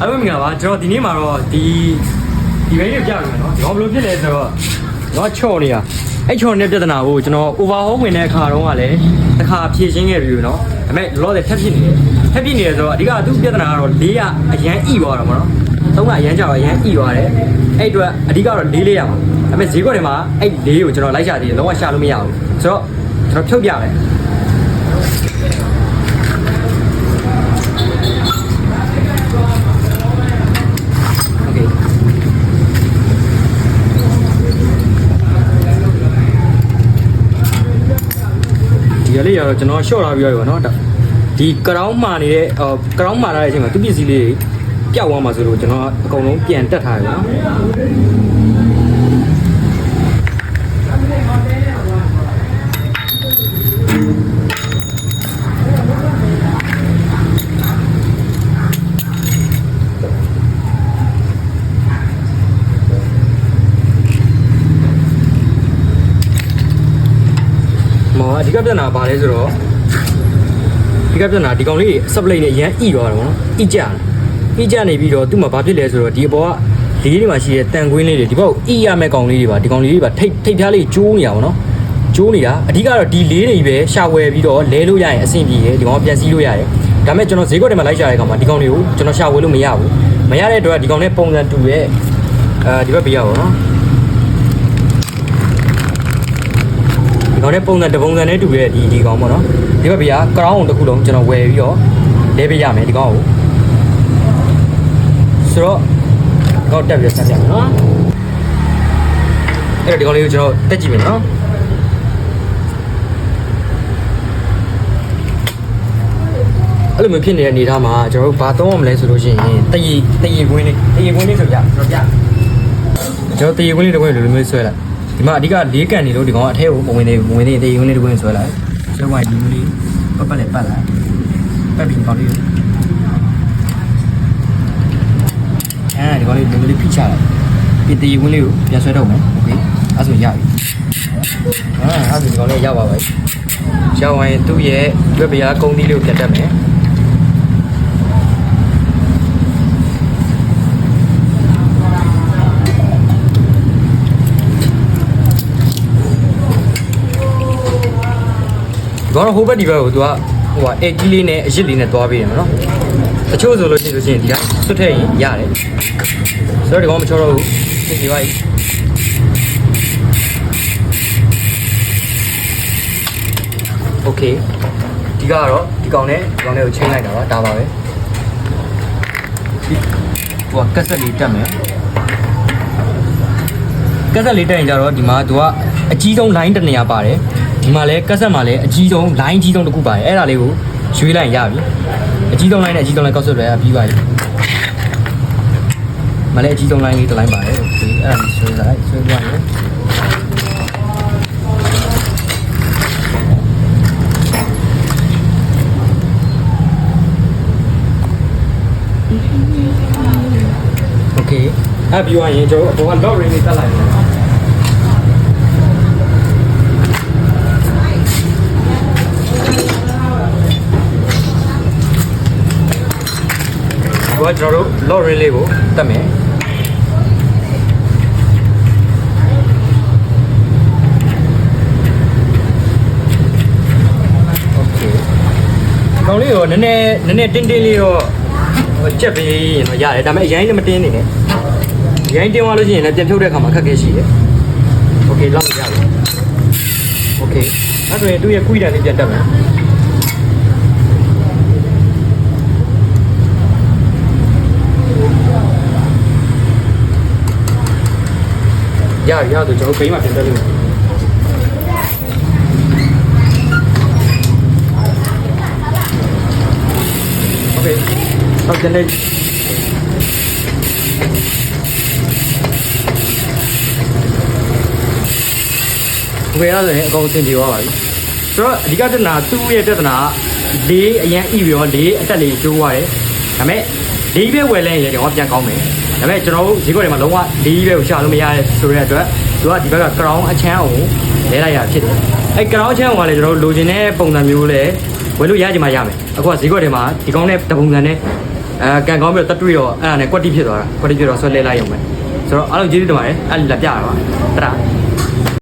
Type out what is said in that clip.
အားလုံးမင်္ဂလာပါကျွန်တော်ဒီနေ့မှာတော့ဒီဘိန်းလေးပြရမယ်နော်ကျွန်တော်ဘယ်လိုဖြစ်လဲဆိုတော့ကျွန်တော်ချော့နေတာအဲ့ချော့နေတဲ့ပြဿနာကိုကျွန်တော် overhaul ဝင်တဲ့အခါတုန်းကလည်းတစ်ခါဖြည့်ရှင်းခဲ့ပြီနော်ဒါပေမဲ့လောလောဆယ်ထပ်ဖြစ်နေတယ်ဆိုတော့အဓိကသူ့ပြဿနာကတော့၄ရအရန်ဣသွားတာပေါ့နော်သုံးကအရန်ကြောက်အရန်ဣသွားတယ်အဲ့အတွက်အဓိကတော့၄ရမှာဒါပေမဲ့ဈေးကွက်တွေမှာအဲ့၄ကိုကျွန်တော်လိုက်ရှာသေးတယ်လုံးဝရှာလို့မရဘူးဆိုတော့ကျွန်တော်ဖြုတ်ပြမယ်ဒီလေးရတော့ကျွန်တော်ရှော့ထားပြီးတော့နော်ဒီကရောင်းမာနေတဲ့ကရောင်းမာထားတဲ့အချိန်မှာသူပစ္စည်းလေးပျောက်သွားမှာဆိုလို့ကျွန်တော်အကုန်လုံးပြန်တက်ထားရပါအဓိကပြဿနာပါလဲဆိုတော့ဒီကပြဿနာဒီကောင်လေး supply နဲ့အရန်ဣသွားတယ်ဗောနော်ဣကြနေပြီးတော့သူ့မှာဘာဖြစ်လဲဆိုတော့ဒီအပေါ်ကလေးတွေမှာရှိတဲ့တန်ကွင်းလေးတွေဒီဘောက်ဣရမဲ့ကောင်လေးတွေပါဒီကောင်လေးတွေပါထိတ်ထားလေးကျိုးနေတာဗောနော်ကျိုးနေတာအဓိကတော့ဒီလေးတွေပဲရှာဝယ်ပြီးတော့လဲလို့ရရင်အဆင်ပြေတယ်ဒီကောင်ပြန်စီးလို့ရတယ်ဒါပေမဲ့ကျွန်တော်ဈေးကွက်ထဲမှာလိုက်ရှာတဲ့ကောင်မှာဒီကောင်တွေကိုကျွန်တော်ရှာဝယ်လို့မရဘူးမရတဲ့အတွက်ဒီကောင်နဲ့ပုံစံတူရဲ့ဒီဘက်ပေးရပါဗောနော်ဒီကောင်နဲ့ပုံစံတပုံစံနဲ့တူရဲ့ဒီကောင်ပေါ့နော်ဒီဘက်ဗျာကရောင်းတစ်ခုလုံးကျွန်တော်ဝယ်ပြီးတော့လဲပေးရမယ်ဒီကောင်ကိုဆိုတော့ဒီကောင်တက်ပြီးဆက်ပြမယ်နော်အဲ့တော့ဒီကောင်လေးကိုကျွန်တော်တက်ကြည့်မယ်နော်အဲ့လိုမျိုးဖြစ်နေတဲ့အနေအထားမှာကျွန်တော်တို့ဘာသုံးရမလဲဆိုလို့ရှိရင်တရေကွင်းလေးဆိုပြကျွန်တော်တရေကွင်းလေးတစ်ခွက်လိုမျိုးဆွဲလိုက်ဒီမှာအဓိက၄ကန်နေလို့ဒီကောင်အထဲကိုဝင်နေတေးရုံးလေးတစ်ခွင်းဆွဲလိုက်ဆွဲဝိုင်းဒီမျိုးလေးပတ်လိုက်ပတ်ပြီးကောင်လေးဒီကောင်လေးဒီမျိုးလေးဖိချလိုက်ပြီးတေးရုံးလေးကိုပြန်ဆွဲတော့မယ်โอเคအဲ့ဆိုရပြီအဲ့ဆိုဒီကောင်လေးရောက်ပါပဲရောက်ရင်သူ့ရဲ့ရွက်ပြားကုန်းသီးလေးကိုပြန်တက်မယ်ဒီကောင်ဟိုဘက်ဒီဘက်ကိုသူကအက်ကြီးလေးနဲ့အရစ်လေးနဲ့တွားပေးတယ်မနော်တချို့ဆိုလို့ရှိရင်ဒီတိုင်းဆွတ်ထည့်ရင်ရတယ်ဆိုတော့ဒီကောင်မချောတော့ဘူးသိပြီပါโอเคဒီကတော့ဒီကောင်နဲ့ကိုချိန်လိုက်တာပါဒါပါပဲဟိုကက်ဆက်လေးတက်မယ်ကက်ဆက်လေးတက်ရင်ကြတော့ဒီမှာသူကအကြီးဆုံး line တစ်နေရာပါတယ်ဒီမှာလဲကက်ဆက်မှာလဲအကြီးဆုံး line ကြီးဆုံးတစ်ခုပါတယ်အဲ့ဒါလေးကိုရွေးလိုက်ရပြီအကြီးဆုံး line နဲ့အကြီးဆုံး line ကောက်ဆွဲလိုက်ပြီးပါပြီမလဲအကြီးဆုံး line လေးတစ် line ပါတယ်โอเคအဲ့ဒါလေးဆွဲလိုက်ဆွဲပြရမယ်โอเคအဲ့ပြီးသွားရင်ကျွန်တော်ဘောက lock ring လေးတက်လိုက်မယ်ကျွန်တော်တို့ lock ring လေးကိုတက်မယ်โอเคကောင်းလေးရောနည်းနည်းတင်းလေးရောချက်ပေးရင်တော့ရတယ်ဒါပေမဲ့အရင်လည်းမတင်းနေနဲ့အရင်တင်းသွားလို့ရှိရင်လည်းပြန်ဖြုတ်တဲ့အခါမှာအခက်အခဲရှိတယ်โอเคလောက်ရပြီโอเคအဲ့ဒါဆိုရင်သူ့ရဲ့ကွီးတန်လေးပြန်တက်မယ်ရဆိုကျွန်တော်ပိန်းမှာပြန်တက်လို့โอเคတော့ကျန်တဲ့ဝယ်ရဆိုရင်အကုန်အဆင်ပြေသွားပါပြီဆိုတော့အဓိကပြဿနာသူ့ရဲ့ပြဿနာ၄အရန်ဣပြီးတော့၄အတက်လေးကျိုးသွားတယ်ဒါပေမဲ့၄ပဲဝယ်လဲရင်တော့ပြန်ကောင်းမယ်ဒါပေမဲ့ကျွန်တော်တို့ဈေးကွက်တွေမှာလုံးဝ၄ပဲကိုရှာလို့မရတဲ့ဆိုတဲ့အတွက်သူကဒီဘက်က crown အချမ်းအောင်လဲလိုက်ရဖြစ်တယ်အဲ့ crown အချမ်းအောင်ကလည်းကျွန်တော်တို့လိုချင်တဲ့ပုံစံမျိုးလဲဝယ်လို့ရကြမှာရမယ်အခုကဈေးကွက်တွေမှာဒီကောင်းတဲ့တပုံစံနဲ့ ကန်ကောင်းပြီးတော့တက်တွေ့တော့အဲ့ဒါနဲ့ကွက်တိဖြစ်သွားတာကွက်တိဖြစ်တော့ဆွဲလဲလိုက်ရုံပဲဆိုတော့အားလုံးကျေးဇူးတင်ပါတယ်အဲ့ဒီလာပြတာပါတရာ